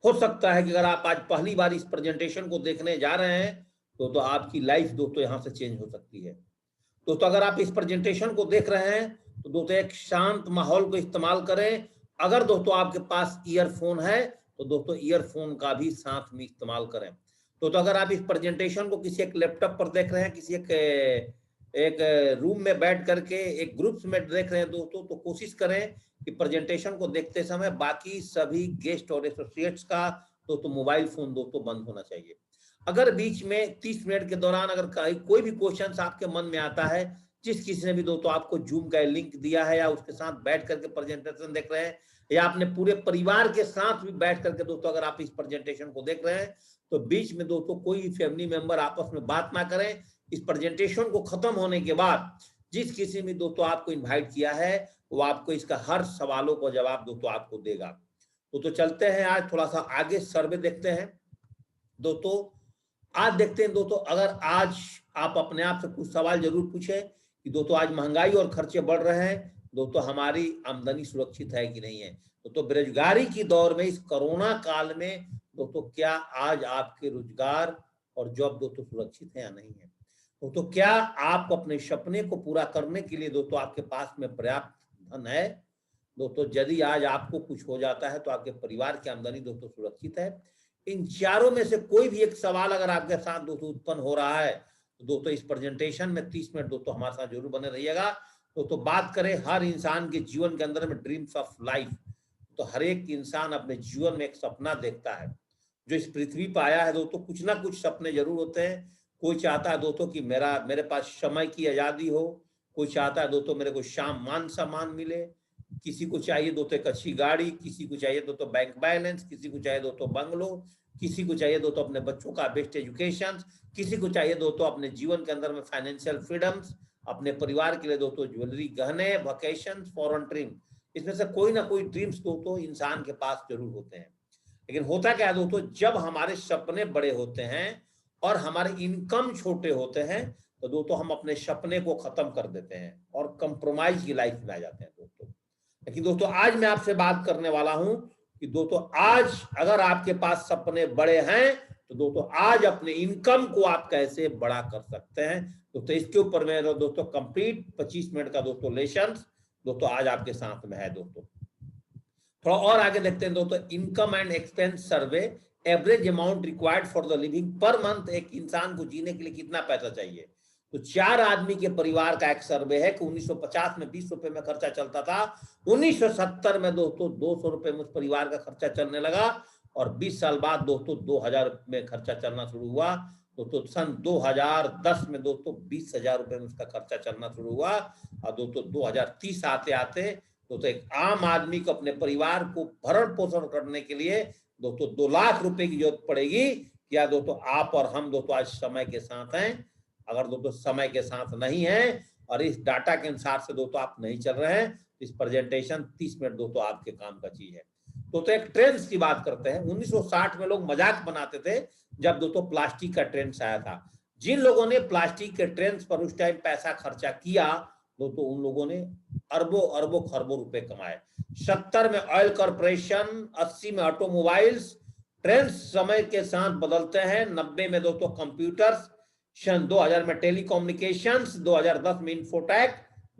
हो सकता है कि अगर आप आज पहली बार इस प्रेजेंटेशन को देखने जा रहे हैं तो आपकी लाइफ दोस्तों यहाँ से चेंज हो सकती है। दोस्तों अगर आप इस प्रेजेंटेशन को देख रहे हैं तो दोस्तों एक शांत माहौल को इस्तेमाल करें। अगर दोस्तों आपके पास ईयरफोन है तो दोस्तों ईयरफोन का भी साथ में इस्तेमाल करें। तो अगर आप इस प्रेजेंटेशन को किसी एक लैपटॉप पर देख रहे हैं, किसी एक रूम में बैठ करके एक ग्रुप्स में देख रहे हैं दोस्तों, तो कोशिश करें कि प्रेजेंटेशन को देखते समय बाकी सभी गेस्ट और एसोसिएट्स का दोस्तों मोबाइल फोन दोस्तों बंद होना चाहिए। अगर बीच में 30 मिनट के दौरान अगर कोई भी क्वेश्चन आपके मन में आता है, जिस किसी ने भी दोस्तों आपको जूम का लिंक दिया है या उसके साथ बैठ करके प्रेजेंटेशन देख रहे हैं या अपने पूरे परिवार के साथ भी बैठ करके दोस्तों अगर आप इस प्रेजेंटेशन को देख रहे हैं, तो बीच में दोस्तों कोई फैमिली मेंबर आपस में बात ना करें। इस प्रेजेंटेशन को खत्म होने के बाद जिस किसी ने दोस्तों आपको इन्वाइट किया है वो आपको इसका हर सवालों का जवाब दोस्तों आपको देगा। तो चलते हैं आज थोड़ा सा आगे सर्वे देखते हैं दोस्तों। आज देखते हैं दोस्तों, अगर आज आप अपने आप से कुछ सवाल जरूर पूछें कि दोस्तों आज महंगाई और खर्चे बढ़ रहे हैं, दोस्तों हमारी आमदनी सुरक्षित है कि नहीं है। तो बेरोजगारी की दौर में इस कोरोना काल में दोस्तों क्या आज आपके रोजगार और जॉब दोस्तों सुरक्षित है या नहीं है। दोस्तों क्या आप अपने सपने को पूरा करने के लिए दोस्तों आपके पास में पर्याप्त धन है। दोस्तों यदि आज आपको कुछ हो जाता है तो आपके परिवार की आमदनी दोस्तों सुरक्षित है। इन चारों में से कोई भी एक सवाल अगर आपके साथ दोस्तों उत्पन्न हो रहा है तो दोस्तों इस प्रेजेंटेशन में 30 मिनट दोस्तों हमारे साथ जरूर बने रहिएगा। दोस्तों बात करें हर इंसान के जीवन के अंदर में ड्रीम्स ऑफ लाइफ, तो हर एक इंसान अपने जीवन में एक सपना देखता है। जो इस पृथ्वी पर आया है दोस्तों कुछ ना कुछ सपने जरूर होते हैं। कोई चाहता है दोस्तों कि मेरे पास समय की आजादी हो, कोई चाहता है दोस्तों मेरे को मान सम्मान मिले, किसी को चाहिए दोस्तों एक अच्छी गाड़ी, किसी को चाहिए दोस्तों बैंक बैलेंस, किसी को चाहिए दोस्तों बंगलो, किसी को चाहिए दोस्तों अपने बच्चों का बेस्ट एजुकेशन, किसी को चाहिए दोस्तों अपने जीवन के अंदर में फाइनेंशियल फ्रीडम्स, अपने परिवार के लिए दोस्तों ज्वेलरी, गहने, वेकेशन, फॉरेन ड्रीम। इसमें से कोई ना कोई ड्रीम्स दोस्तों इंसान के पास जरूर होते हैं। लेकिन होता क्या है दोस्तों, जब हमारे सपने बड़े होते हैं और हमारे इनकम छोटे होते हैं तो दोस्तों हम अपने सपने को खत्म कर देते हैं और कंप्रोमाइज की लाइफ में आ जाते हैं दोस्तों। लेकिन दोस्तों आज मैं आपसे बात करने वाला हूं कि दोस्तों आज अगर आपके पास सपने बड़े हैं तो दोस्तों आज अपने इनकम को आप कैसे बड़ा कर सकते हैं। दोस्तों इसके ऊपर मेरा दोस्तों कंप्लीट 25 मिनट का दोस्तों लेसन दोस्तों आज आपके साथ में है। दोस्तों थोड़ा और आगे देखते हैं दोस्तों, income and expense survey, average amount required for the living per month, एक इंसान को जीने के लिए कितना पैसा चाहिए। तो 4 आदमी के परिवार का एक सर्वे है कि 1950 में 20 रुपए में खर्चा चलता था, 1970 में दोस्तों 200 रुपए में उस परिवार का खर्चा चलने लगा और 20 साल बाद दोस्तों 2000 में खर्चा चलना शुरू हुआ। दोस्तों सन 2010 में दोस्तों 20,000 रुपए में उसका खर्चा चलना शुरू हुआ और दोस्तों 2030 आते आते दोस्तों एक आम आदमी को अपने परिवार को भरण पोषण करने के लिए दोस्तों 2 लाख रुपए की जरूरत पड़ेगी। क्या दोस्तों आप और हम दोस्तों आज समय के साथ हैं? अगर दोस्तों समय के साथ नहीं है और इस डाटा के अनुसार से दोस्तों आप नहीं चल रहे हैं तो इस प्रेजेंटेशन 30 मिनट दोस्तों आपके काम का चीज है। दोस्तों एक ट्रेंड्स की बात करते हैं। 1960 में लोग मजाक बनाते थे जब दोस्तों प्लास्टिक का ट्रेंड्स आया था। जिन लोगों ने प्लास्टिक के ट्रेंड्स पर उस टाइम पैसा खर्चा किया दोस्तों उन लोगों ने अरबों अरबों खरबों रुपए कमाए। 70 में ऑयल कॉर्पोरेशन, 80 में ऑटोमोबाइल्स, ट्रेंड्स समय के साथ बदलते हैं। 90 में दोस्तों कंप्यूटर्स, सन 2000 में टेलीकम्युनिकेशंस, 2010 में इंफोटेक।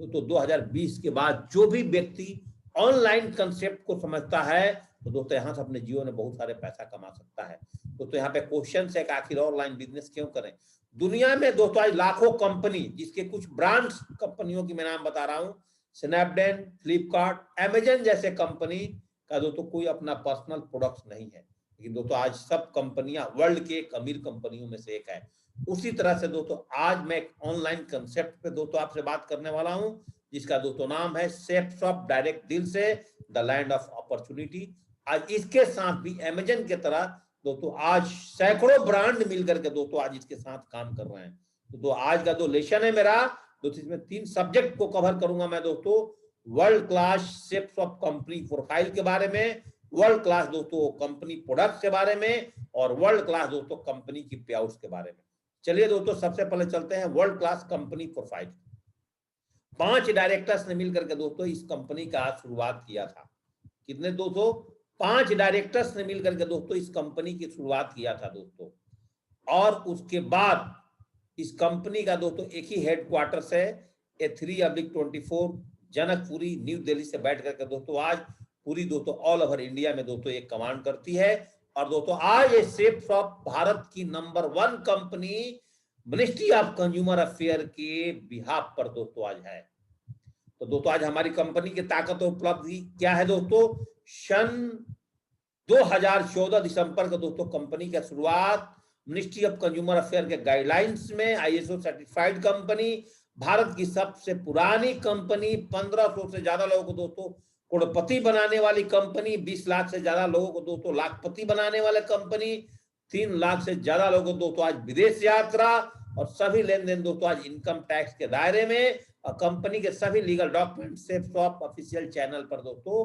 तो 2020 के बाद जो भी व्यक्ति ऑनलाइन कंसेप्ट को समझता है तो दोस्तों यहाँ से अपने जीवन में बहुत सारे पैसा कमा सकता है। तो यहाँ पे क्वेश्चन है कि आखिर ऑनलाइन बिजनेस क्यों करें। दुनिया में दोस्तों आज लाखों कंपनी, जिसके कुछ ब्रांड्स कंपनियों की मैं नाम बता रहा हूँ, स्नैपडील, फ्लिपकार्ट, अमेजन जैसे कंपनी का दोस्तों कोई अपना पर्सनल प्रोडक्ट्स नहीं है, लेकिन दोस्तों आज सब कंपनियां वर्ल्ड के एक अमीर कंपनियों में से एक है। उसी तरह से दोस्तों आज मैं एक ऑनलाइन कंसेप्ट पे दोस्तों आपसे बात करने वाला हूं जिसका दोस्तों नाम है शेप्स ऑफ डायरेक्ट डील से द लैंड ऑफ अपॉर्चुनिटी। आज इसके साथ भी अमेजन के तरह दोस्तों आज सैकड़ों ब्रांड मिलकर के दोस्तों आज इसके साथ काम कर रहे हैं। तो आज का जो लेसन है मेरा दोस्तों, इसमें 3 सब्जेक्ट को कवर करूंगा मैं दोस्तों। World class shapes of company profile के बारे में, वर्ल्ड क्लास दोस्तों कंपनी प्रोडक्ट के बारे में और वर्ल्ड क्लास दोस्तों कंपनी की पे आउट्स के बारे में। चलिए दोस्तों सबसे पहले चलते हैं world class company profile. 5 directors ने मिलकर के दोस्तों इस कंपनी का शुरुआत किया था। कितने दोस्तों? 5 डायरेक्टर्स ने मिलकर के दोस्तों इस कंपनी की शुरुआत किया था दोस्तों। और उसके बाद इस कंपनी का दोस्तों एक ही हेडक्वार्टर्स है, A3/24 जनकपुरी न्यू दिल्ली से बैठ करके दोस्तों आज पूरी दोस्तों ऑल ओवर इंडिया में दोस्तों एक कमांड करती है। और दोस्तों आज ये सेफसॉफ्ट भारत की number 1 company ministry of consumer affair के बिहाफ पर दोस्तों आज है। तो दोस्तों आज हमारी कंपनी की ताकत और उपलब्धि क्या है दोस्तों? सन 2014 दिसंबर को दोस्तों कंपनी की शुरुआत मिनिस्ट्री ऑफ कंज्यूमर अफेयर के गाइडलाइंस में, ISO सर्टिफाइड कंपनी, भारत की सबसे पुरानी कंपनी, 1500 से ज्यादा लोगों को दोस्तों करोड़पति बनाने वाली कंपनी, 20 लाख से ज्यादा लोगों को दोस्तों लाखपति बनाने वाले कंपनी, 3 लाख से ज्यादा लोगों को दोस्तों आज विदेश यात्रा और सभी लेन देन दोस्तों आज इनकम टैक्स के दायरे में। और कंपनी के सभी लीगल डॉक्यूमेंट सेफसॉफ्ट ऑफिशियल चैनल पर दोस्तों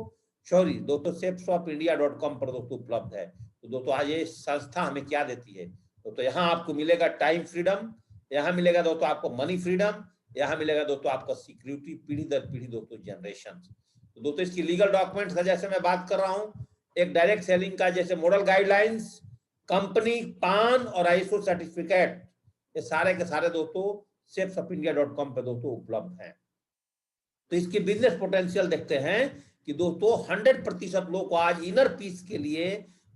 safesoftindia.com पर दोस्तों उपलब्ध है। तो दोस्तों आज ये संस्था हमें क्या देती है? तो यहाँ आपको मिलेगा टाइम फ्रीडम, यहाँ मिलेगा दोस्तों आपको मनी फ्रीडम, यहाँ मिलेगा दोस्तों आपको सिक्योरिटी पीढ़ी दर पीढ़ी दोस्तों जनरेशन। तो दोस्तों इसकी लीगल डॉक्यूमेंट्स का जैसे मैं बात कर रहा हूँ, एक डायरेक्ट सेलिंग का जैसे मॉडल गाइडलाइंस, कंपनी पान और ISO सर्टिफिकेट, ये सारे के सारे दोस्तों safesoftindia.com पे दोस्तों उपलब्ध हैं। तो इसकी बिजनेस पोटेंशियल देखते हैं कि दोस्तों 100% लोग को आज इनर पीस के लिए,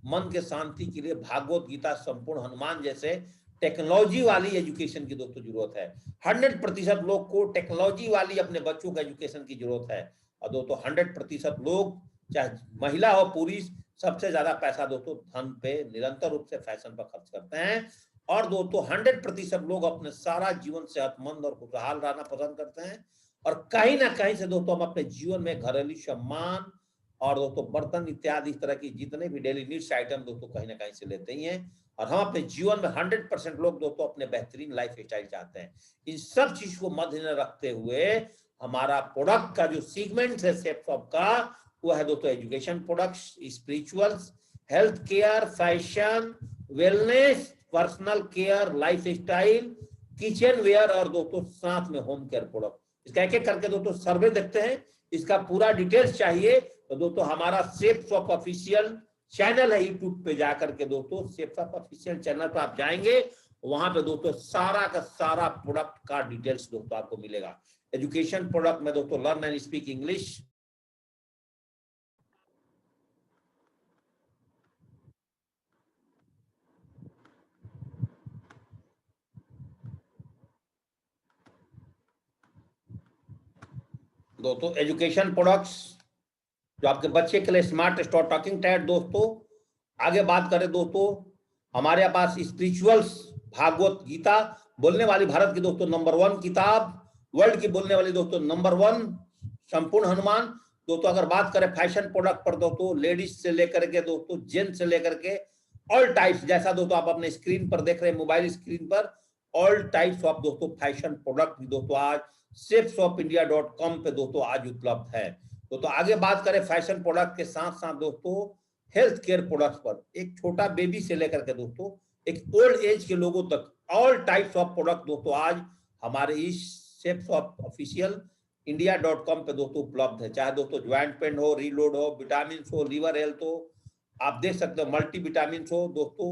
मन के शांति के लिए भागवत गीता, संपूर्ण हनुमान जैसे टेक्नोलॉजी वाली एजुकेशन की दोस्तों जरूरत है। 100% लोग को टेक्नोलॉजी वाली अपने बच्चों का एजुकेशन की जरूरत है। और दोस्तों 100% लोग, चाहे महिला हो पुरुष, सबसे ज्यादा पैसा दोस्तों धन पे निरंतर रूप से फैशन पर खर्च करते हैं। और दोस्तों 100% लोग अपने सारा जीवन सेहतमंद और खुशहाल रहना पसंद करते हैं। और कहीं ना कहीं से दोस्तों हम अपने जीवन में घरेलू सम्मान और दोस्तों बर्तन इत्यादि इस तरह की जितने भी डेली नीड्स आइटम दोस्तों कहीं ना कहीं से लेते ही हैं। और हम अपने जीवन में 100% लोग दोस्तों अपने बेहतरीन लाइफ स्टाइल चाहते हैं। इन सब चीज को मध्य में रखते हुए हमारा प्रोडक्ट का जो सीगमेंट है सेफसॉफ्ट का, वो है दोस्तों education products, spirituals, health care, fashion, wellness, personal care, lifestyle, kitchenware और दोस्तों साथ में होम केयर प्रोडक्ट। इसका एक एक करके दोस्तों सर्वे देखते हैं। इसका पूरा डिटेल्स चाहिए तो दोस्तों हमारा सेफसॉफ्ट ऑफिशियल चैनल है यूट्यूब पे जाकर के दोस्तों सेफसॉफ्ट ऑफिशियल चैनल पर आप जाएंगे, वहां पे दोस्तों सारा का सारा प्रोडक्ट का डिटेल्स दोस्तों आपको मिलेगा। एजुकेशन प्रोडक्ट में दोस्तों लर्न एंड स्पीक इंग्लिश, दोस्तों एजुकेशन प्रोडक्ट्स जो आपके बच्चे के लिए स्मार्ट स्टॉक टॉकिंग टैड। दोस्तों आगे बात करें दोस्तों, हमारे पास स्पिरिचुअल्स, भागवत गीता बोलने वाली भारत की दोस्तों नंबर 1 किताब, वर्ल्ड की बोलने वाली दोस्तों नंबर 1 संपूर्ण हनुमान। दोस्तों अगर बात करें फैशन प्रोडक्ट पर दोस्तों, लेडीज से लेकर के दोस्तों जेंट्स से लेकर के ऑल टाइप्स, जैसा दोस्तों आप अपने स्क्रीन पर देख रहे हैं मोबाइल स्क्रीन पर, ऑल टाइप्स ऑफ दोस्तों फैशन प्रोडक्ट भी दोस्तों आज safesoftindia.com पे दोस्तों आज उपलब्ध है। तो आगे बात करें फैशन प्रोडक्ट के साथ साथ दोस्तों हेल्थ केयर प्रोडक्ट्स पर, एक छोटा बेबी से लेकर के दोस्तों एक ओल्ड एज के लोगों तक ऑल टाइप्स ऑफ प्रोडक्ट दोस्तों आज हमारे इस सेफसॉफ्ट ऑफिशियल इंडिया.com पे दोस्तों उपलब्ध है। चाहे दोस्तों ज्वाइंट पेन हो, रीलोड हो, विटामिन हो, लीवर हेल्थ हो, आप देख सकते हो मल्टी विटामिन हो दोस्तों,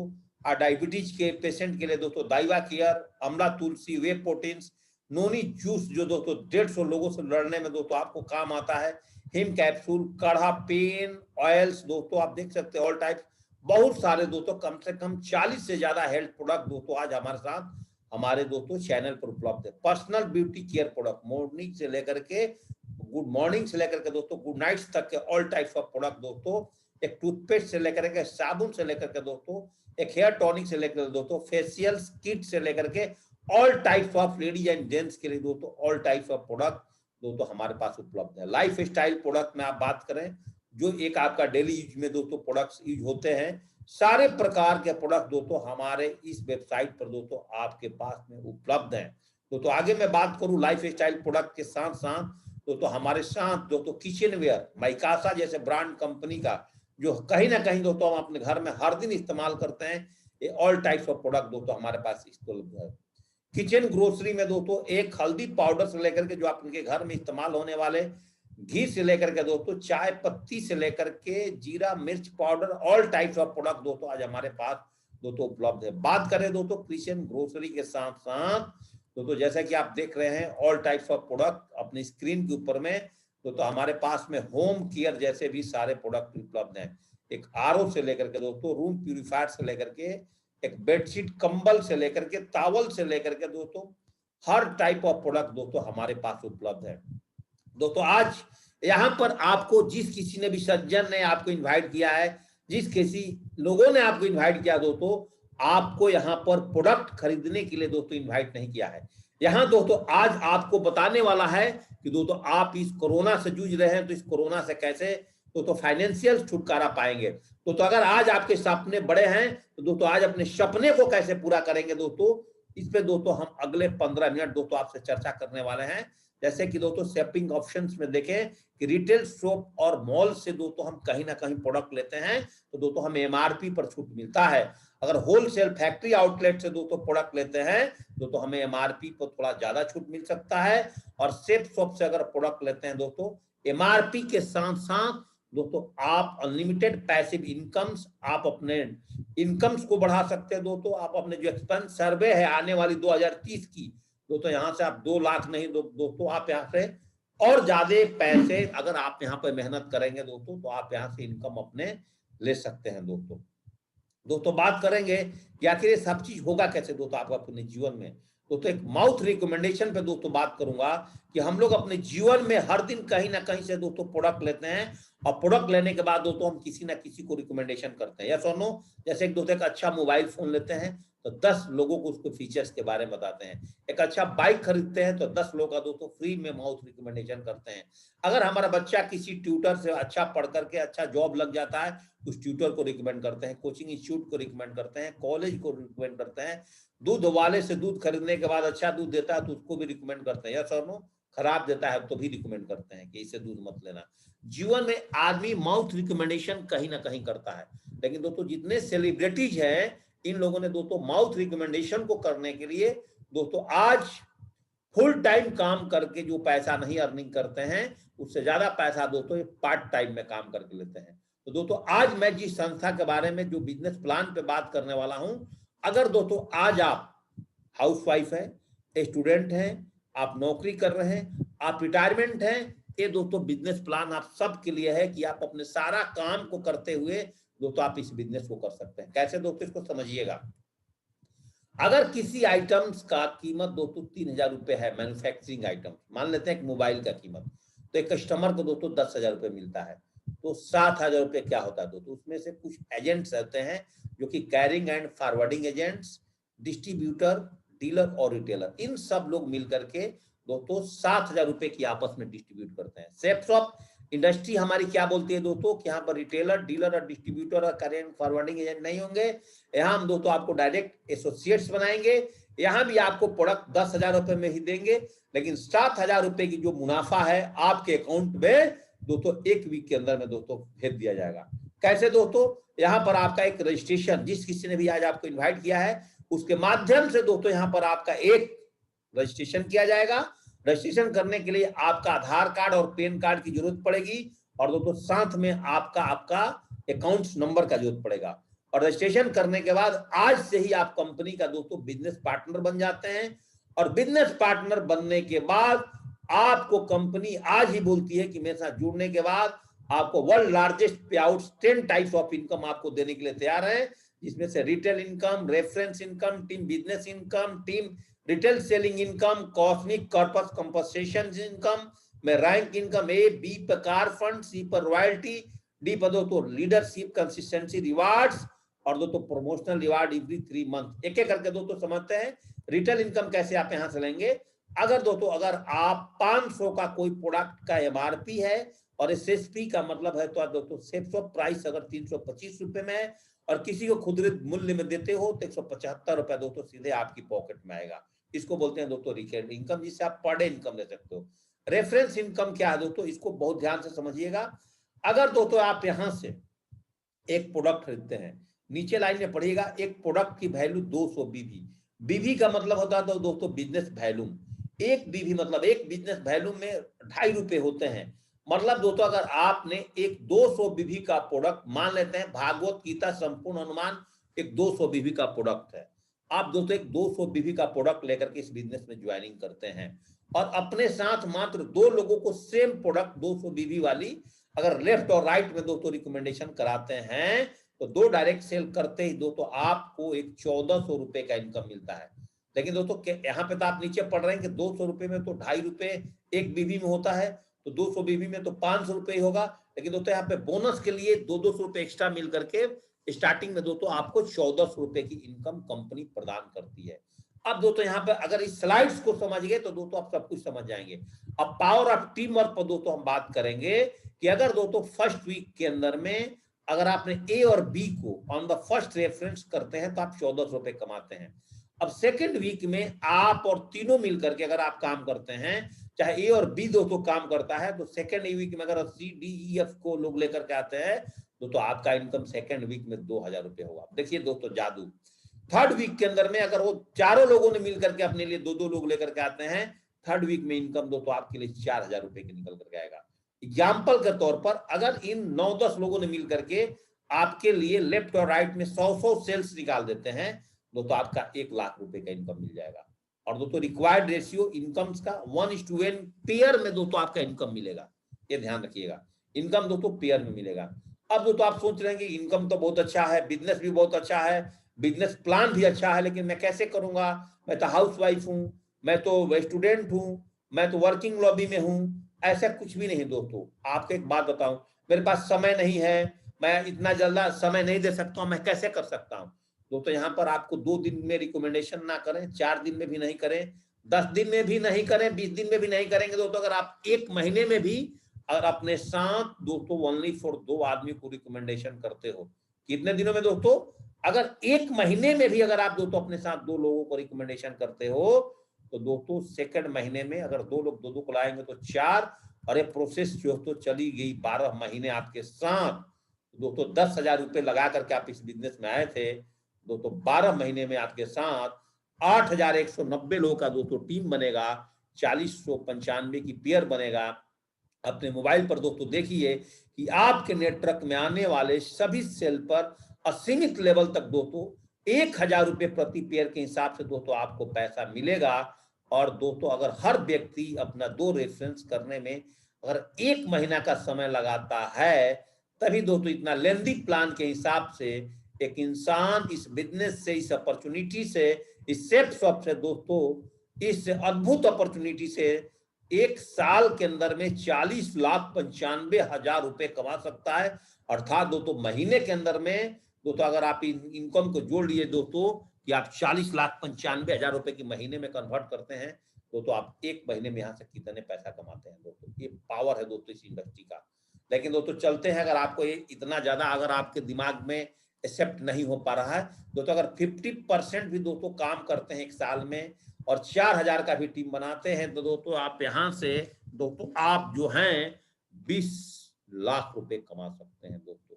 डायबिटीज के पेशेंट के लिए दोस्तों दाइवा केयर, अमला तुलसी, वे प्रोटीन्स, नोनी जूस जो दोस्तों 150 लोगों से लड़ने में दोस्तों आपको काम आता है, हिम कैप्सूल, काढ़ा, पेन ऑयल्स दोस्तों आप देख सकते हैं ऑल टाइप, बहुत सारे दोस्तों कम से कम 40 से ज्यादा हेल्थ प्रोडक्ट दोस्तों आज हमारे साथ हमारे दोस्तों चैनल पर उपलब्ध है। Personal beauty care product morning से लेकर के गुड मॉर्निंग से लेकर के दोस्तों गुड नाइट तक के ऑल टाइप्स ऑफ प्रोडक्ट दोस्तों, एक टूथपेस्ट से लेकर के साबुन से लेकर के दोस्तों, एक हेयर टॉनिक से लेकर दोस्तों फेशियल किट से लेकर के all types of ladies and gents के लिए दोस्तों ऑल टाइप्स ऑफ प्रोडक्ट दोस्तों हमारे पास उपलब्ध है। लाइफ स्टाइल प्रोडक्ट में आप बात करें जो एक आपका डेली यूज में दोस्तों प्रोडक्ट्स यूज होते हैं, सारे प्रकार के प्रोडक्ट दोस्तों हमारे इस वेबसाइट पर दोस्तों आपके पास में उपलब्ध हैं। दोस्तों आगे मैं बात करूं लाइफ स्टाइल प्रोडक्ट के साथ साथ दोस्तों हमारे साथ दोस्तों किचन वेयर माइकासा जैसे ब्रांड कंपनी का जो कहीं ना कहीं दोस्तों हम अपने घर में हर दिन इस्तेमाल करते हैं, ये ऑल टाइप्स ऑफ प्रोडक्ट दोस्तों हमारे पास उपलब्ध है। किचन ग्रोसरी में दोस्तों एक हल्दी पाउडर से लेकर के जो आपके घर में इस्तेमाल होने वाले घी से लेकर के दोस्तों चाय पत्ती से लेकर के जीरा मिर्च powder, all types of product दोस्तों आज हमारे पास दोस्तों उपलब्ध है। बात करें दोस्तों क्रिश्चियन ग्रोसरी के साथ साथ दोस्तों जैसा कि आप देख रहे हैं ऑल टाइप्स ऑफ प्रोडक्ट अपनी स्क्रीन के ऊपर में दोस्तों हमारे पास में होम केयर जैसे भी सारे प्रोडक्ट उपलब्ध हैं। एक आरओ से लेकर के दोस्तों रूम प्यूरिफायर से लेकर के एक बेडशीट कंबल से लेकर के टॉवल से लेकर के दोस्तों हर टाइप ऑफ प्रोडक्ट दोस्तों हमारे पास उपलब्ध है। दोस्तों आज यहाँ पर आपको जिस किसी ने भी सज्जन ने आपको इनवाइट किया है, जिस किसी लोगों ने आपको इनवाइट किया दोस्तों, आपको यहाँ पर प्रोडक्ट खरीदने के लिए दोस्तों इनवाइट नहीं किया है। यहाँ दोस्तों आज आपको बताने वाला है कि दोस्तों आप इस कोरोना से जूझ रहे हैं तो इस कोरोना से कैसे दोस्तों फाइनेंशियल छुटकारा पाएंगे। तो अगर आज आपके सपने बड़े हैं तो दोस्तों आज अपने सपने को कैसे पूरा करेंगे दोस्तों, इस पे दोस्तों हम अगले 15 मिनट दोस्तों आपसे चर्चा करने वाले हैं। जैसे कि दोस्तों शॉपिंग ऑप्शंस में देखें कि रिटेल शॉप और मॉल से दोस्तों हम कहीं ना कहीं प्रोडक्ट लेते हैं तो दोस्तों हमें एमआरपी पर छूट मिलता है। अगर होलसेल फैक्ट्री आउटलेट से दोस्तों प्रोडक्ट लेते हैं दोस्तों हमें एमआरपी पर थोड़ा ज्यादा छूट मिल सकता है। और सेफ शॉप से अगर प्रोडक्ट लेते हैं दोस्तों एमआरपी के साथ साथ दोस्तों आप अनलिमिटेड पैसिव इनकम्स, आप अपने इनकम्स को बढ़ा सकते हैं दोस्तों। आप अपने जो एक्सपेंस सर्वे है आने वाली 2030 की दोस्तों यहाँ से आप 2 लाख नहीं दोस्तों आप यहाँ से और ज्यादा पैसे अगर आप यहाँ पर मेहनत करेंगे दोस्तों तो आप यहाँ से इनकम अपने ले सकते हैं दोस्तों बात करेंगे कि आखिर ये सब चीज होगा कैसे दोस्तों आपका अपने जीवन में। दोस्तों एक माउथ रिकमेंडेशन पे दोस्तों बात करूंगा कि हम लोग अपने जीवन में हर दिन कहीं ना कहीं से दोस्तों प्रोडक्ट लेते हैं और प्रोडक्ट लेने के बाद दोस्तों हम किसी ना किसी को रिकमेंडेशन करते हैं। या सुनो जैसे एक दोस्तों एक अच्छा मोबाइल फोन लेते हैं तो 10 लोगों को उसके फीचर्स के बारे में बताते हैं। एक अच्छा बाइक खरीदते हैं तो 10 लोगों का दोस्तों फ्री में माउथ रिकमेंडेशन करते हैं। अगर हमारा बच्चा किसी ट्यूटर से अच्छा पढ़ करके अच्छा जॉब लग जाता है उस ट्यूटर को रिकमेंड करते हैं, कोचिंग इंस्टीट्यूट को रिकमेंड करते हैं, कॉलेज को रिकमेंड करते हैं। दूध वाले से दूध खरीदने के बाद अच्छा दूध देता है तो उसको भी रिकमेंड करते हैं। या सर खराब देता है तो भी रिकमेंड करते हैं कि इसे दूध मत लेना। जीवन में आदमी माउथ रिकमेंडेशन कहीं ना कहीं करता है, लेकिन दोस्तों जितने सेलिब्रिटीज हैं इन लोगों ने दोस्तों माउथ रिकमेंडेशन को करने के लिए दोस्तों आज फुल टाइम काम करके जो पैसा नहीं अर्निंग करते हैं उससे ज्यादा पैसा दोस्तों पार्ट टाइम में काम करके लेते हैं। तो दोस्तों आज मैं जिस संस्था के बारे में जो बिजनेस प्लान पे बात करने वाला हूं, अगर दोस्तों आज आप हाउसवाइफ है, स्टूडेंट हैं, आप नौकरी कर रहे हैं, आप रिटायरमेंट हैं, ये दोस्तों बिजनेस प्लान आप सब के लिए है कि आप अपने सारा काम को करते हुए दोस्तों आप इस बिजनेस को कर सकते हैं। कैसे दोस्तों इसको समझिएगा। अगर किसी आइटम्स का कीमत दोस्तों 3,000 रुपए है, मैन्युफैक्चरिंग आइटम मान लेते हैं एक मोबाइल का कीमत, तो एक कस्टमर को दोस्तों 10,000 रुपए मिलता है तो 7,000 रुपए क्या होता है दोस्तों, उसमें से कुछ एजेंट्स रहते हैं जो कि carrying and forwarding agents, distributor, dealer और रिटेलर, इन सब लोग मिलकर के दोस्तों 7,000 रुपए की आपस में डिस्ट्रीब्यूट करते हैं। सेफ शॉप इंडस्ट्री हमारी क्या बोलती है दोस्तों कि यहाँ पर रिटेलर, डीलर और डिस्ट्रीब्यूटर और कैरिंग फॉरवर्डिंग एजेंट नहीं होंगे। यहाँ हम दोस्तों आपको डायरेक्ट एसोसिएट्स बनाएंगे। यहाँ भी आपको प्रोडक्ट 10,000 रुपए में ही देंगे, लेकिन 7,000 रुपए की जो मुनाफा है आपके अकाउंट में दोस्तों 1 वीक के अंदर में दोस्तों भेज दिया जाएगा। कैसे दोस्तों, यहाँ पर आपका एक रजिस्ट्रेशन, जिस किसी ने भी आज आपको इन्वाइट किया है उसके माध्यम से दोस्तों यहाँ पर आपका एक रजिस्ट्रेशन किया जाएगा। रजिस्ट्रेशन करने के लिए आपका आधार कार्ड और पैन कार्ड की जरूरत पड़ेगी और दोस्तों साथ में आपका अकाउंट नंबर का जरूरत पड़ेगा। और रजिस्ट्रेशन करने के बाद आज से ही आप कंपनी का दोस्तों बिजनेस पार्टनर बन जाते हैं। और बिजनेस पार्टनर बनने के बाद आपको कंपनी आज ही बोलती है कि मेरे साथ जुड़ने के बाद आपको वर्ल्ड लार्जेस्ट पे आउट 10 टाइप्स ऑफ इनकम आपको देने के लिए तैयार है, जिसमें से retail income, reference income, team business income, team retail selling income, cosmic corpus compensation income में रैंक इनकम, ए बी पर कार फंड, सी पर रॉयल्टी, डी पर दोस्तों लीडरशिप कंसिस्टेंसी रिवार्ड्स और दोस्तों प्रमोशनल रिवार्ड एवरी 3 मंथ। एक एक करके दोस्तों समझते हैं रिटेल इनकम कैसे आप यहां से लेंगे। अगर आप 500 का कोई प्रोडक्ट का एमआरपी है और एसएसपी का मतलब है तो दोस्तों सेफ शॉप प्राइस अगर 325 रुपए में है और किसी को खुदरे मूल्य में देते हो तो 175 रुपए दोस्तों सीधे आपकी पॉकेट में आएगा। इसको बोलते हैं दोस्तों रिकरिंग इनकम, जिससे आप पर डे इनकम ले सकते हो। रेफरेंस इनकम क्या है दोस्तों, इसको बहुत ध्यान से समझिएगा। अगर दोस्तों आप यहां से एक प्रोडक्ट खरीदते हैं, नीचे लाइन में पढ़िएगा, एक प्रोडक्ट की वैल्यू 200 बीवी। बीवी का मतलब होता है दोस्तों बिजनेस वैल्यूम। एक बीवी मतलब एक बिजनेस वैल्यूम में 2.5 रुपए होते हैं। मतलब दोस्तों अगर आपने एक 200 बीबी का प्रोडक्ट, मान लेते हैं भागवत गीता संपूर्ण हनुमान एक 200 बीबी का प्रोडक्ट है, आप दोस्तों एक 200 बीबी का प्रोडक्ट लेकर के इस बिजनेस में ज्वाइनिंग करते हैं और अपने साथ मात्र 2 लोगों को सेम प्रोडक्ट 200 बीबी वाली अगर लेफ्ट और राइट में दोस्तों रिकमेंडेशन कराते हैं तो 2 डायरेक्ट सेल करते ही दोस्तों आपको एक 1400 रुपए का इनकम मिलता है। लेकिन दोस्तों यहाँ पे तो आप नीचे पढ़ रहे हैं कि 200 रुपए में तो 2.5 रुपए एक बीबी में होता है, तो 200 बीबी में तो 500 रुपए ही होगा। लेकिन दोस्तों यहाँ पे बोनस के लिए 200 रुपए एक्स्ट्रा मिल करके स्टार्टिंग में दोस्तों आपको 1400 रुपए की इनकम कंपनी प्रदान करती है। अब दोस्तों यहाँ पे अगर इस स्लाइड्स को समझ गए तो दोस्तों आप सब कुछ समझ जाएंगे। अब पावर ऑफ टीम वर्क पर दोस्तों हम बात करेंगे कि अगर दोस्तों फर्स्ट वीक के अंदर में अगर आपने ए और बी को ऑन द फर्स्ट रेफरेंस करते हैं तो आप 1400 रुपए कमाते हैं। अब सेकेंड वीक में आप और तीनों मिलकर के अगर आप काम करते हैं, चाहे ए और बी दोस्तों काम करता है, तो सेकेंड वीक में अगर सी डी ई एफ को लोग लेकर के आते हैं तो आपका इनकम सेकेंड वीक में 2000 रुपए होगा। देखिए दोस्तों जादू। थर्ड वीक के अंदर में अगर वो चारों लोगों ने मिलकर के अपने लिए 2-2 लोग लेकर के आते हैं, थर्ड वीक में इनकम दोस्तों आपके लिए 4000 रुपए की निकल करके आएगा। एग्जाम्पल के तौर पर अगर इन 9-10 लोगों ने मिलकर के आपके लिए लेफ्ट और राइट में 100 सेल्स निकाल देते हैं दोस्तों आपका 1 लाख रुपए का इनकम मिल जाएगा। और दोस्तों रिक्वायर्ड रेशियो इनकम्स का 1:1 पेयर में दोस्तों आपका इनकम मिलेगा, ये ध्यान रखिएगा। इनकम दोस्तों पेयर में मिलेगा। अब दोस्तों आप सोच रहे हैं कि इनकम तो बहुत अच्छा है, बिजनेस भी बहुत अच्छा है, बिजनेस प्लान भी अच्छा है, लेकिन मैं कैसे करूंगा, मैं तो हाउस वाइफ हूँ, मैं तो स्टूडेंट हूँ, मैं तो वर्किंग लॉबी में हूँ। ऐसा कुछ भी नहीं दोस्तों। आपको एक बात बताऊं, मेरे पास समय नहीं है, मैं इतना जल्द समय नहीं दे सकता हूं, मैं कैसे कर सकता हूं दोस्तों। यहाँ पर आपको 2 दिन में रिकमेंडेशन ना करें, 4 दिन में भी नहीं करें, 10 दिन में भी नहीं करें, 20 दिन में भी नहीं करेंगे दोस्तों। अगर आप 1 महीने में भी अगर अपने साथ दोस्तों ओनली फॉर 2 आदमी को रिकमेंडेशन करते हो, कितने दिनों में दोस्तों, अगर 1 महीने में भी अगर आप दोस्तों अपने साथ 2 लोगों को रिकमेंडेशन करते हो तो दोस्तों सेकंड महीने में अगर 2 लोग 2-2 को लाएंगे तो 4, और ये प्रोसेस जो तो चली गई 12 महीने आपके साथ दोस्तों। 10,000 रुपए लगा करके आप इस बिजनेस में आए थे दोस्तों, 12 महीने में आपके साथ 8,190 लोगों का दोस्तों टीम बनेगा, 4095 की पेयर बनेगा। अपने मोबाइल पर दोस्तों देखिए कि आपके नेटवर्क में आने वाले सभी सेल पर असीमित लेवल तक दोस्तों 1000 रुपए प्रति पेयर के हिसाब से दोस्तों आपको पैसा मिलेगा। और दोस्तों अगर हर व्यक्ति अपना 2 रेफरेंस करने में अगर 1 महीना का समय लगाता है, तभी दोस्तों इतना लेंदी प्लान के हिसाब से एक इंसान इस बिजनेस से, इस अपॉर्चुनिटी से, इस सेफ शॉप से दोस्तों, इस अद्भुत अपॉर्चुनिटी से 1 साल के अंदर में 40,95,000 रुपए कमा सकता है। अर्थात दोस्तों महीने के अंदर में दोस्तों अगर आप इनकम को जोड़ लिए दोस्तों कि आप 40,95,000 रुपए की महीने में कन्वर्ट करते हैं दोस्तों, आप 1 महीने में यहाँ से कितने पैसा कमाते हैं दोस्तों। ये पावर है दोस्तों इस इंडस्ट्री का। लेकिन दोस्तों चलते हैं, अगर आपको ये इतना ज्यादा अगर आपके दिमाग में एक्सेप्ट नहीं हो पा रहा है दोस्तों, अगर 50% भी दोस्तों काम करते हैं 1 साल में और 4000 का भी टीम बनाते हैं तो दोस्तों आप यहाँ से दोस्तों आप जो हैं 20 लाख रुपए कमा सकते हैं दोस्तों।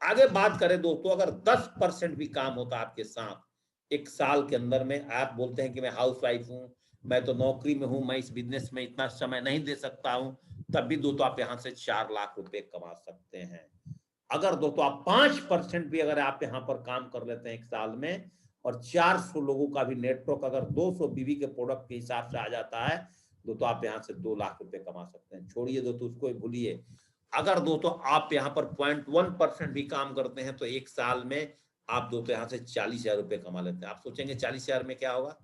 आगे बात करें दोस्तों, अगर 10% भी काम होता है आपके साथ 1 साल के अंदर में, आप बोलते हैं कि मैं हाउस वाइफ हूँ, मैं तो नौकरी में हूँ, मैं इस बिजनेस में इतना समय नहीं दे सकता हूँ, तब भी दोस्तों आप यहाँ से 4 लाख रुपए कमा सकते हैं। अगर दोस्तों आप 5% भी अगर आप यहाँ पर काम कर लेते हैं 1 साल में और 400 लोगों का भी नेटवर्क अगर 200 बीवी के प्रोडक्ट के हिसाब से आ जाता है दोस्तों, आप यहाँ से 2 लाख रुपए कमा सकते हैं। छोड़िए दोस्तों उसको, भूलिए। अगर दोस्तों आप यहाँ पर 0.1% भी काम करते हैं तो 1 साल में आप दोस्तों यहाँ से 40,000 रुपए कमा लेते हैं। आप सोचेंगे 40,000 में क्या होगा।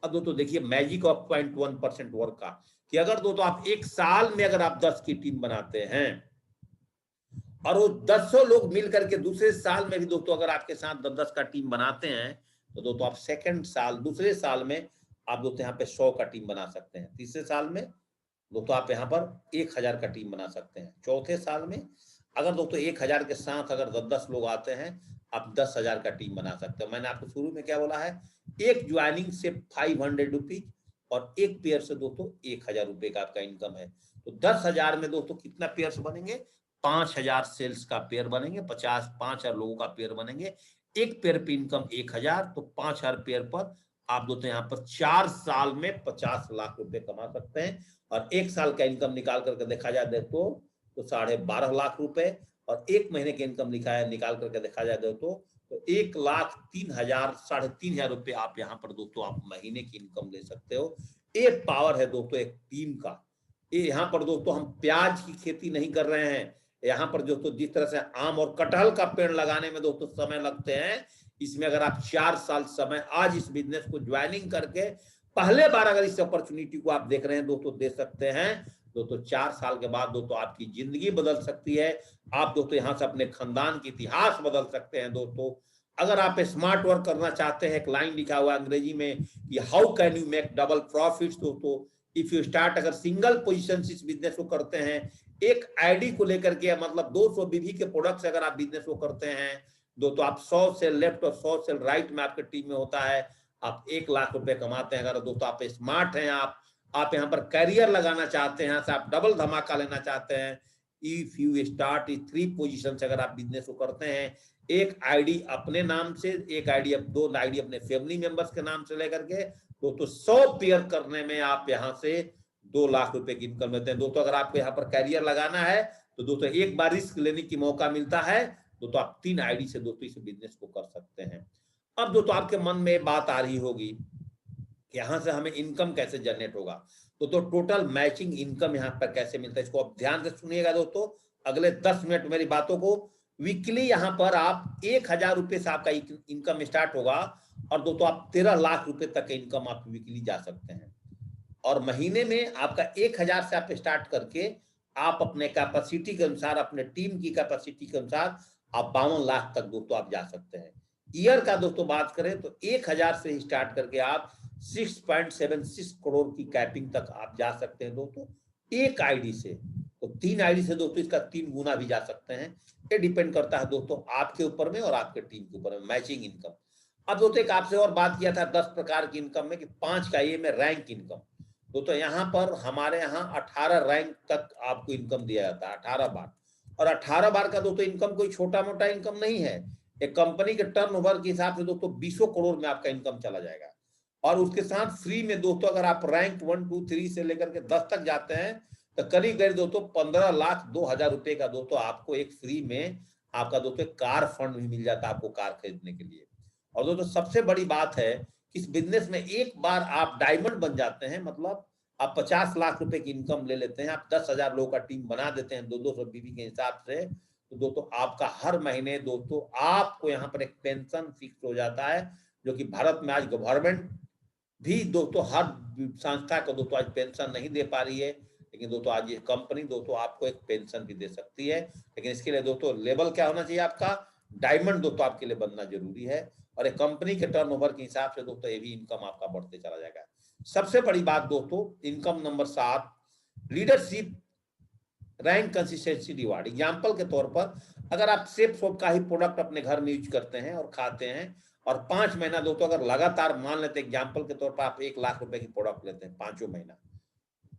अब दोस्तों देखिए मैजिक ऑफ 0.1% वर्क का, कि अगर दोस्तों आप 1 साल में अगर आप 10 की टीम बनाते हैं और वो 10 लोग मिल करके दूसरे साल में भी दोस्तों अगर आपके साथ 10-10 का टीम बनाते हैं तो दोस्तों आप सेकंड साल, दूसरे साल में आप दोस्तों यहाँ पे 100 का टीम बना सकते हैं। तीसरे साल में दोस्तों आप यहाँ पर 1000 का टीम बना सकते हैं। चौथे साल में अगर दोस्तों 1000 के साथ अगर 10-10 लोग आते हैं, आप 10,000 का टीम बना सकते हैं। मैंने आपको शुरू में क्या बोला है, एक ज्वाइनिंग से 500 रुपीज और एक पेयर से दोस्तों 1000 रुपए का आपका इनकम है। तो 10,000 में दोस्तों कितना पेयर बनेंगे, 5000 सेल्स का पेयर बनेंगे, 5,000 लोगों का पेयर बनेंगे। एक पेयर पे इनकम 1000, तो 5000 पेयर पर आप दोस्तों यहाँ पर 4 साल में 50 लाख रुपए कमा सकते हैं। और 1 साल का इनकम निकाल करके देखा जाए तो तो 12.5 लाख रुपए, और 1 महीने की इनकम लिखा है, निकाल करके देखा जाए दोस्तों तो 1,03,000 3,500 रुपए आप यहाँ पर दोस्तों आप महीने की इनकम ले सकते हो। ये पावर है दोस्तों एक टीम का। ये यहाँ पर दोस्तों हम प्याज की खेती नहीं कर रहे हैं, यहाँ पर दोस्तों जिस तरह से आम और कटहल का पेड़ लगाने में दोस्तों समय लगते हैं, इसमें अगर आप 4 साल समय आज इस बिजनेस को ज्वाइनिंग करके पहले बार अगर इस अपॉर्चुनिटी को आप देख रहे हैं दोस्तों, दे सकते हैं दोस्तों, 4 साल के बाद दोस्तों आपकी जिंदगी बदल सकती है। आप दोस्तों यहाँ से अपने खानदान की इतिहास बदल सकते हैं दोस्तों। अगर आप स्मार्ट वर्क करना चाहते हैं, एक लाइन लिखा हुआ अंग्रेजी में कि how can you make double profits दोस्तों, इफ यू स्टार्ट, अगर सिंगल पोजीशन इस बिजनेस को करते हैं, एक आईडी को लेकर के, मतलब 200 बीवी के प्रोडक्ट से अगर आप बिजनेस को करते हैं दोस्तों, आप 100 सेल लेफ्ट और 100 सेल राइट में आपके टीम में होता है, आप 1 लाख रुपए कमाते हैं। अगर दोस्तों आप स्मार्ट हैं, आप यहाँ पर कैरियर लगाना चाहते हैं, यहाँ से आप डबल धमाका लेना चाहते हैं, इफ यू स्टार्ट 3 पोजीशन से अगर आप बिजनेस को करते हैं, एक आईडी अपने नाम से, एक आईडी, 2 आईडी अपने फैमिली मेंबर्स के नाम से लेकर के दोस्तों 100 पेयर करने में आप यहाँ से 2 लाख रुपए की इनकम लेते हैं दोस्तों। अगर आपको यहाँ पर कैरियर लगाना है तो दोस्तों एक बार रिस्क लेने की मौका मिलता है दोस्तों, आप 3 आईडी से दोस्तों इस बिजनेस को कर सकते हैं। अब दोस्तों आपके मन में बात आ रही होगी कि यहाँ से हमें इनकम कैसे जनरेट होगा, तो टोटल मैचिंग इनकम यहाँ पर कैसे मिलता है, इसको आप ध्यान से सुनिएगा दोस्तों, अगले 10 मिनट मेरी बातों को। वीकली यहाँ पर आप 1,000 रुपए से आपका इनकम स्टार्ट होगा, और दोस्तों आप 13 लाख रुपए तक का इनकम आप वीकली जा सकते हैं। और महीने में आपका 1,000 से आप स्टार्ट करके आप अपने कैपेसिटी के अनुसार, अपने टीम की कैपेसिटी के अनुसार आप 52 लाख तक दोस्तों आप जा सकते हैं। ईयर का दोस्तों बात करें तो 1,000 से स्टार्ट करके आप 6.76 करोड़ की कैपिंग तक आप जा सकते हैं दोस्तों, एक आईडी से। तो 3 आईडी से दोस्तों इसका 3 गुना भी जा सकते हैं। ये डिपेंड करता है दोस्तों आपके ऊपर में और आपके टीम के ऊपर में, मैचिंग इनकम। अब दोस्तों एक आपसे और बात किया था 10 प्रकार की इनकम में कि 5 का ये में रैंक इनकम। दोस्तों यहाँ पर हमारे यहाँ 18 रैंक तक आपको इनकम दिया जाता है, 18 बार। और 18 बार का दोस्तों इनकम कोई छोटा मोटा इनकम नहीं है। एक कंपनी के टर्नओवर के हिसाब से दोस्तों 20 करोड़ में आपका इनकम चला जाएगा। और उसके साथ फ्री में दोस्तों अगर आप रैंक 1, 2, 3 से लेकर के 10 तक जाते हैं तो करीब करीब दोस्तों 15,02,000 रुपए का दोस्तों आपको एक फ्री में आपका दोस्तों कार फंड भी मिल जाता है आपको कार खरीदने के लिए। और दोस्तों सबसे बड़ी बात है कि इस बिजनेस में एक बार आप डायमंड बन जाते हैं, मतलब आप 50 लाख रुपए की इनकम ले लेते हैं, आप 10,000 लोगों का टीम बना देते हैं 200 बीवी के हिसाब से, तो दोस्तों आपका हर महीने दोस्तों आपको यहाँ पर एक पेंशन फिक्स हो जाता है, जो कि भारत में आज गवर्नमेंट भी दोस्तों हर संस्था को दोस्तों आज पेंशन नहीं दे पा रही है, लेकिन दोस्तों आज ये कंपनी दोस्तों आपको एक पेंशन भी दे सकती है। लेकिन इसके लिए दोस्तों लेवल क्या होना चाहिए, आपका डायमंड दोस्तों आपके लिए बनना जरूरी है। और एक कंपनी के टर्नओवर के हिसाब से दोस्तों ये भी इनकम आपका बढ़ते चला जाएगा। सबसे बड़ी बात दोस्तों income number 7, leadership rank consistency reward. Example के तौर पर अगर आप सेफ सोप का ही प्रोडक्ट अपने घर में यूज करते हैं और खाते हैं, और 5 महीना दोस्तों अगर लगातार मान लेते हैं, एग्जाम्पल के तौर पर आप 1 लाख रुपए की प्रोडक्ट लेते हैं 5 महीना,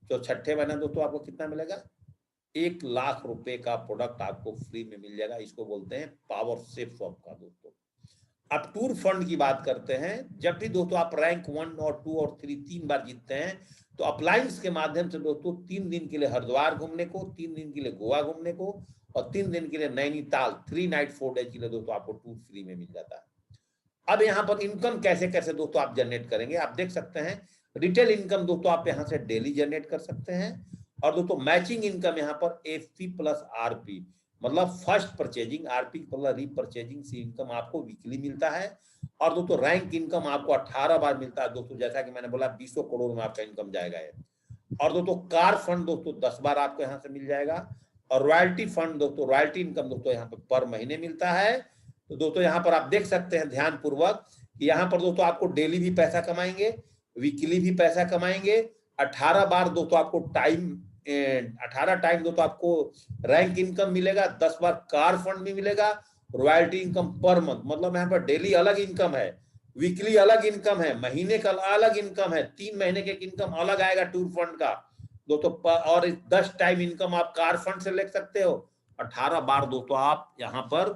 तो 6ठे महीना दोस्तों आपको कितना मिलेगा, 1 लाख रुपए का प्रोडक्ट आपको फ्री में मिल जाएगा। इसको बोलते हैं पावर सेफ सोप का दोस्तों। अब टूर फंड की बात करते हैं, जब भी दोस्तों आप रैंक 1 और 2 और 3 3 बार जीतते हैं तो अपलाइंस के माध्यम से दोस्तों 3 दिन के लिए हरिद्वार घूमने को, 3 दिन के लिए गोवा घूमने को, और 3 दिन के लिए नैनीताल 3 नाइट 4 डे के लिए दोस्तों आपको टूर फ्री में मिल जाता है। अब यहाँ पर इनकम कैसे कैसे दोस्तों आप जनरेट करेंगे, आप देख सकते हैं रिटेल इनकम दोस्तों आप यहाँ से डेली जनरेट कर सकते हैं। और दोस्तों मैचिंग इनकम यहाँ पर एफपी प्लस आरपी, मतलब फर्स्ट परचेजिंग, आरपी प्लस रीपरचेजिंग से इनकम आपको वीकली मिलता है। और दोस्तों रैंक इनकम आपको 18 बार मिलता है दोस्तों, जैसा कि मैंने बोला 20 करोड़ में आपका इनकम जाएगा। और दोस्तों कार फंड दोस्तों 10 बार आपको यहाँ से मिल जाएगा। और रॉयल्टी फंड दोस्तों, रॉयल्टी इनकम दोस्तों यहाँ पर महीने मिलता है। तो दोस्तों यहाँ पर आप देख सकते हैं ध्यान पूर्वक कि यहाँ पर दोस्तों आपको डेली भी पैसा कमाएंगे, वीकली भी पैसा कमाएंगे। 18 बार दोस्तों आपको 18 टाइम दोस्तों आपको रैंक इनकम मिलेगा, 10 बार कार फंड भी मिलेगा, रॉयल्टी इनकम पर मंथ, मतलब यहाँ पर डेली अलग इनकम है, वीकली अलग इनकम है, महीने का अलग इनकम है, 3 महीने के इनकम अलग आएगा टूर फंड का दोस्तों। और 10 टाइम इनकम आप कार फंड से ले सकते हो। 18 बार दोस्तों आप यहाँ पर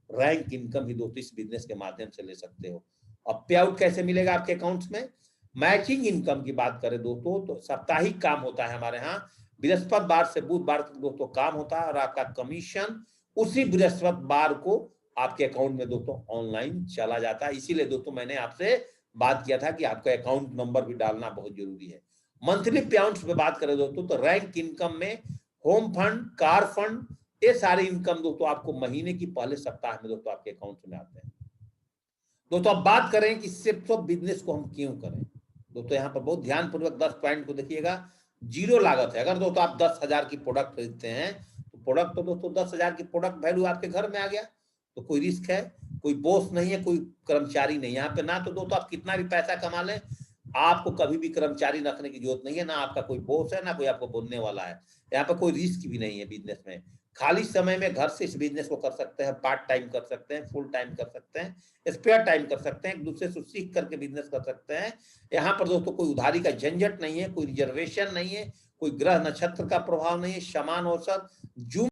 रैंक इनकम भी दोस्तों इस बिजनेस के माध्यम से ले सकते हो। अब पे आउट कैसे मिलेगा आपके अकाउंट्स में, मैचिंग इनकम की बात करें दोस्तों तो साप्ताहिक काम होता है हमारे यहाँ। बृहस्पतिवार से बुधवार तक दोस्तों काम होता है और आपका कमीशन उसी बृहस्पतिवार को आपके अकाउंट में दोस्तों ऑनलाइन चला जाता है। इसीलिए दोस्तों मैंने आपसे बात किया था कि आपका अकाउंट नंबर भी डालना बहुत जरूरी है। मंथली पेआउट्स पे बात करें दोस्तों तो रैंक इनकम में होम फंड, कार फंड, ये सारे इनकम दोस्तों आपको महीने की पहले सप्ताह में दोस्तों आपके अकाउंट में आते हैं। दोस्तों अब बात करें कि सिर्फ बिजनेस को हम क्यों करें। दोस्तों यहाँ पर बहुत ध्यानपूर्वक 10 पॉइंट को देखिएगा। जीरो लागत है। अगर दोस्तों आप 10,000 की प्रोडक्ट खरीदते हैं तो प्रोडक्ट तो दोस्तों 10,000 की प्रोडक्ट वैल्यू आपके घर में आ गया, तो कोई रिस्क है, कोई बॉस नहीं है, कोई कर्मचारी नहीं है यहाँ पे। ना तो दोस्तों आप कितना भी पैसा कमा लें, आपको कभी भी कर्मचारी रखने की जरूरत नहीं है, ना आपका कोई बॉस है, ना कोई आपको बोलने वाला है। यहाँ पर कोई रिस्क भी नहीं है बिजनेस में। खाली समय में घर से इस बिजनेस को कर सकते हैं, पार्ट टाइम कर सकते हैं, फुल टाइम कर सकते हैं, स्पेयर टाइम कर सकते हैं, एक दूसरे से सीख करके बिजनेस कर सकते हैं। यहाँ पर दोस्तों कोई उधारी का झंझट नहीं है, कोई रिजर्वेशन नहीं है, कोई ग्रह नक्षत्र का प्रभाव नहीं है, समान अवसर, जूम